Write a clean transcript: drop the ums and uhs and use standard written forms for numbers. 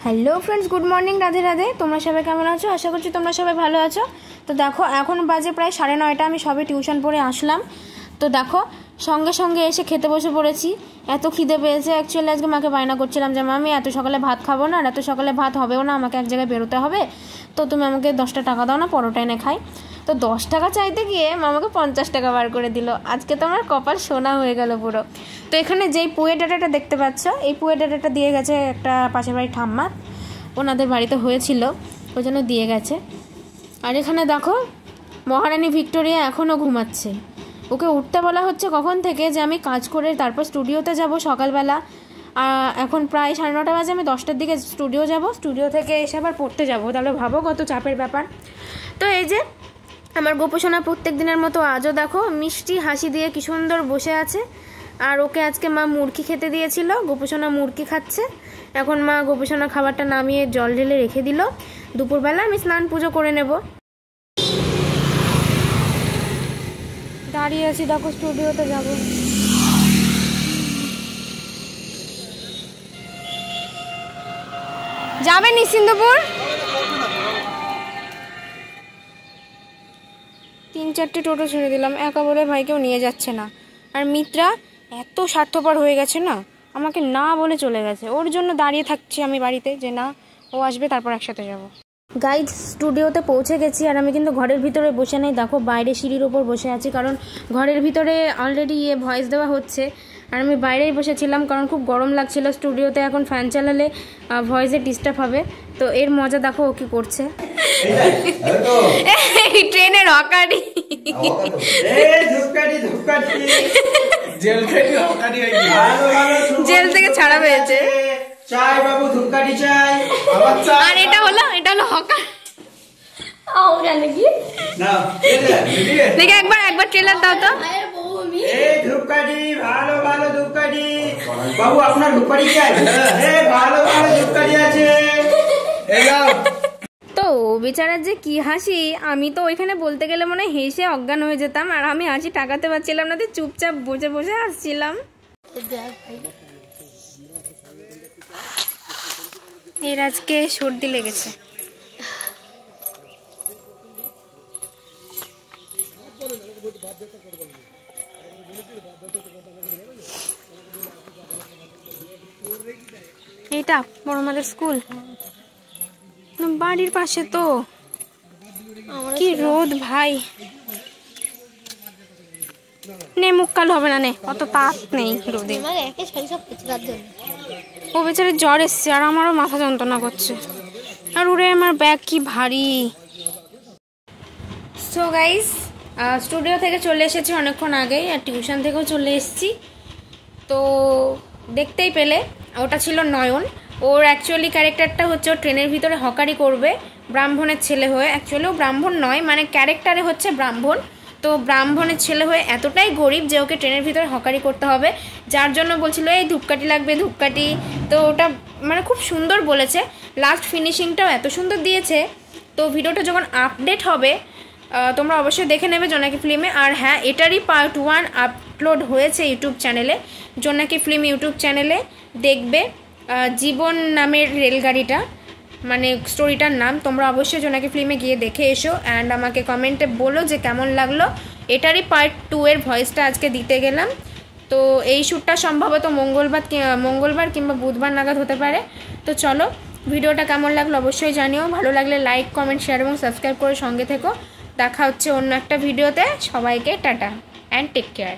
Hello friends, good morning, Radhe Radhe. তোমরা সবাই কেমন আছো? আশা করছি তোমরা সবাই ভালো আছো। তো দেখো, এখন বাজে প্রায় 9:30। আমি সবে টিউশন পড়ে আসলাম। তো দেখো, সঙ্গে সঙ্গে এসে খেতে বসে পড়েছি। এত খিদে পেয়েছে। অ্যাকচুয়ালি আজকে মাকে বায়না করছিলাম যে মা, আমি এত সকালে ভাত খাবো না, আর এত সকালে ভাত হবেও না, আমাকে এক জায়গায় বেরোতে হবে। তো তুমি আমাকে 10টা টাকা দাও না, পরোটা এনে খাই। তো 10 টাকা চাইতে গিয়ে মা আমাকে 50 টাকা বার করে দিল। আজকে তো আমার কপাল সোনা হয়ে গেল পুরো। তো এখানে যেই পুয়ে ডাটাটা দেখতে পাচ্ছ, এই পুয়ে ডাটাটা দিয়ে গেছে একটা পাশের বাড়ির ঠাম্মা, ওনাদের বাড়িতে হয়েছিল, ওই জন্য দিয়ে গেছে। আর এখানে দেখো, মহারানী ভিক্টোরিয়া এখনও ঘুমাচ্ছে। ওকে উঠতে বলা হচ্ছে কখন থেকে যে আমি কাজ করে তারপর স্টুডিওতে যাব সকালবেলা। এখন প্রায় 9:30 বাজে। আমি 10টার দিকে স্টুডিও যাব, স্টুডিও থেকে এসে আবার পড়তে যাব। তাহলে ভাবো কত চাপের ব্যাপার। তো এই যে আমার গোপোষণা প্রত্যেক দিনের মতো আজও দেখো মিষ্টি হাসি দিয়ে কি সুন্দর বসে আছে। আর ওকে আজকে মা মুরগি খেতে দিয়েছিল, গোপোষণা মুরগি খাচ্ছে। এখন মা গোপোষণা খাবারটা নামিয়ে জল ঢেলে রেখে দিল। দুপুরবেলা আমি স্নান পুজো করে নেব। দাঁড়িয়ে আছি দেখো, স্টুডিওতে যাব। যাবে নিশ্চিন্দপুর? 3-4টে টোটো ছেড়ে দিলাম, একা বলে ভাই কেউ নিয়ে যাচ্ছে না। আর মিত্রা এত স্বার্থপর হয়ে গেছে না, আমাকে না বলে চলে গেছে। ওর জন্য দাঁড়িয়ে থাকছি আমি বাড়িতে যে না, ও আসবে তারপর একসাথে যাব। গাইজ, স্টুডিওতে পৌঁছে গেছি। আর আমি কিন্তু ঘরের ভিতরে বসে নেই, দেখো বাইরে সিঁড়ির ওপর বসে আছি, কারণ ঘরের ভিতরে অলরেডি ভয়েস দেওয়া হচ্ছে। আর আমি বাইরেই বসেছিলাম কারণ খুব গরম লাগছিল। স্টুডিওতে এখন ফ্যান চালালে ভয়েসে ডিস্টার্ব হবে। তো এর মজা দেখো ও কি করছে। ট্রেনের হকারি, জেল থেকে ছাড়া পেয়েছে। চাই বাবু, ধূপকাঠি চাই। আর এটা হলো হকার। দেখে একবার ট্রেলার দাও তো। ধূপকাঠি, ভালো ভালো ধূপকাঠি। বাবু আপনার ধূপকাঠি চাই? ভালো ভালো ধূপকাঠি আছে। তো বেচারার যে কি হাসি, আমি তো ওইখানে বলতে গেলে মনে হয় হেসে অজ্ঞান হয়ে যেতাম। আর আমি হাসি টাকাতে পারছিলাম না, চুপচাপ বসে বসে হাসছিলাম। এর আজকে সর্দি লেগেছে। এইটা বড় মাদের স্কুল, বাড়ির পাশে। তো কি রোদ ভাই, নে মুখ কালো হবে না, নে অত তাপ নেই রোদে। ও বেচারে জ্বর এসছে, আর আমারও মাথা যন্ত্রণা করছে। আর ওরে আমার ব্যাগ কি ভারী। সো গাইস, স্টুডিও থেকে চলে এসেছি অনেকক্ষণ আগেই, আর টিউশন থেকেও চলে এসেছি। তো দেখতেই পেলে ওটা ছিল নয়ন। ওর অ্যাকচুয়ালি ক্যারেক্টারটা হচ্ছে ও ট্রেনের ভিতরে হকারি করবে ব্রাহ্মণের ছেলে হয়ে। অ্যাকচুয়ালি ও ব্রাহ্মণ নয়, মানে ক্যারেক্টারে হচ্ছে ব্রাহ্মণ। তো ব্রাহ্মণের ছেলে হয়ে এতটাই গরিব যে ওকে ট্রেনের ভিতরে হকারি করতে হবে, যার জন্য বলছিল এই ধূপকাঠি লাগবে, ধূপকাঠি। তো ওটা মানে খুব সুন্দর বলেছে, লাস্ট ফিনিশিংটাও এত সুন্দর দিয়েছে। তো ভিডিওটা যখন আপডেট হবে তোমরা অবশ্যই দেখে নেবে জোনাকি ফিল্মে। আর হ্যাঁ, এটারই পার্ট 1 আপলোড হয়েছে ইউটিউব চ্যানেলে, জোনাকি ফিল্ম ইউটিউব চ্যানেলে। দেখবে জীবন নামের রেলগাড়িটা, মানে স্টোরিটার নাম। তোমরা অবশ্যই জোনাকি ফিল্মে গিয়ে দেখে এসো, অ্যান্ড আমাকে কমেন্টে বলো যে কেমন লাগলো। এটারই পার্ট 2 এর ভয়েসটা আজকে দিতে গেলাম। তো এই শ্যুটটা সম্ভবত মঙ্গলবার কিংবা বুধবার নাগাদ হতে পারে। তো চলো, ভিডিওটা কেমন লাগলো অবশ্যই জানিও। ভালো লাগলে লাইক, কমেন্ট, শেয়ার এবং সাবস্ক্রাইব করে সঙ্গে থেকো। দেখা হচ্ছে অন্য একটা ভিডিওতে। সবাইকে টাটা অ্যান্ড টেক কেয়ার।